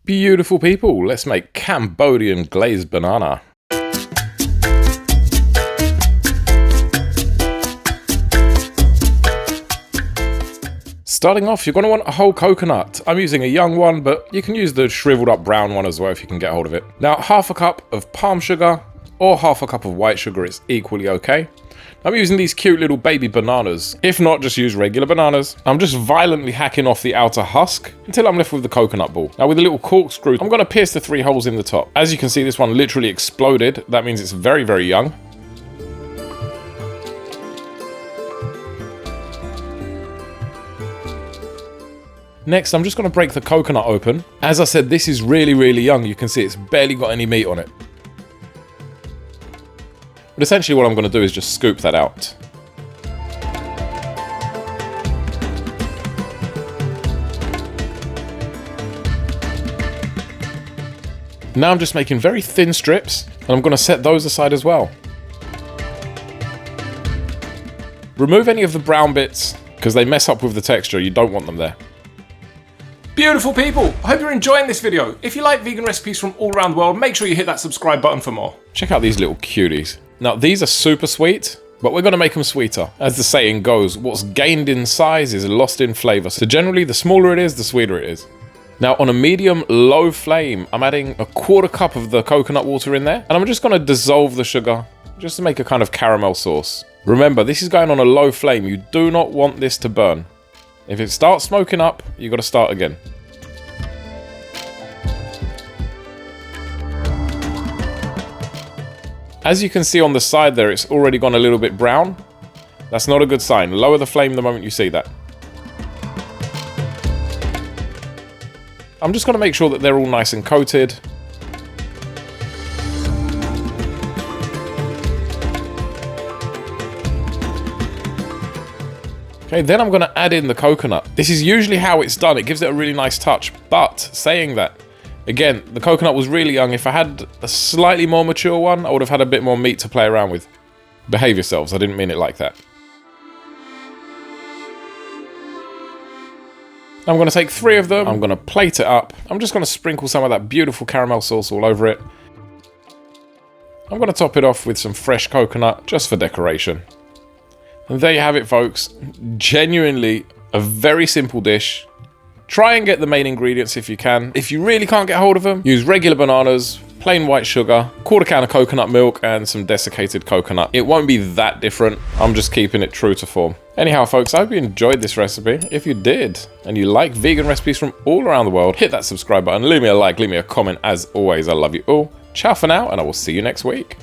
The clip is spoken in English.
Beautiful people, let's make Cambodian glazed banana. Starting off, you're going to want a whole coconut. I'm using a young one, but you can use the shriveled up brown one as well if you can get hold of it. Now, half a cup of palm sugar or half a cup of white sugar is equally okay. I'm using these cute little baby bananas. If not, just use regular bananas. I'm just violently hacking off the outer husk until I'm left with the coconut ball. Now with a little corkscrew, I'm going to pierce the 3 holes in the top. As you can see, this one literally exploded. That means it's very, very young. Next, I'm just going to break the coconut open. As I said, this is really, really young. You can see it's barely got any meat on it. But essentially what I'm going to do is just scoop that out. Now I'm just making very thin strips, and I'm going to set those aside as well. Remove any of the brown bits, because they mess up with the texture. You don't want them there. Beautiful people, I hope you're enjoying this video. If you like vegan recipes from all around the world, make sure you hit that subscribe button for more. Check out these little cuties. Now these are super sweet, but we're going to make them sweeter. As the saying goes, what's gained in size is lost in flavor. So generally the smaller it is, the sweeter it is. Now on a medium-low flame, I'm adding a 1/4 cup of the coconut water in there, and I'm just going to dissolve the sugar just to make a kind of caramel sauce. Remember, this is going on a low flame. You do not want this to burn. If it starts smoking up, you've got to start again. As you can see on the side there, it's already gone a little bit brown. That's not a good sign. Lower the flame the moment you see that. I'm just going to make sure that they're all nice and coated. Okay, then I'm going to add in the coconut. This is usually how it's done. It gives it a really nice touch. But saying that, again, the coconut was really young. If I had a slightly more mature one, I would have had a bit more meat to play around with. Behave yourselves, I didn't mean it like that. I'm going to take 3 of them. I'm going to plate it up. I'm just going to sprinkle some of that beautiful caramel sauce all over it. I'm going to top it off with some fresh coconut, just for decoration. And there you have it, folks. Genuinely a very simple dish. Try and get the main ingredients if you can. If you really can't get hold of them, use regular bananas, plain white sugar, 1/4 can of coconut milk, and some desiccated coconut. It won't be that different. I'm just keeping it true to form. Anyhow, folks, I hope you enjoyed this recipe. If you did, and you like vegan recipes from all around the world, hit that subscribe button, leave me a like, leave me a comment. As always, I love you all. Ciao for now, and I will see you next week.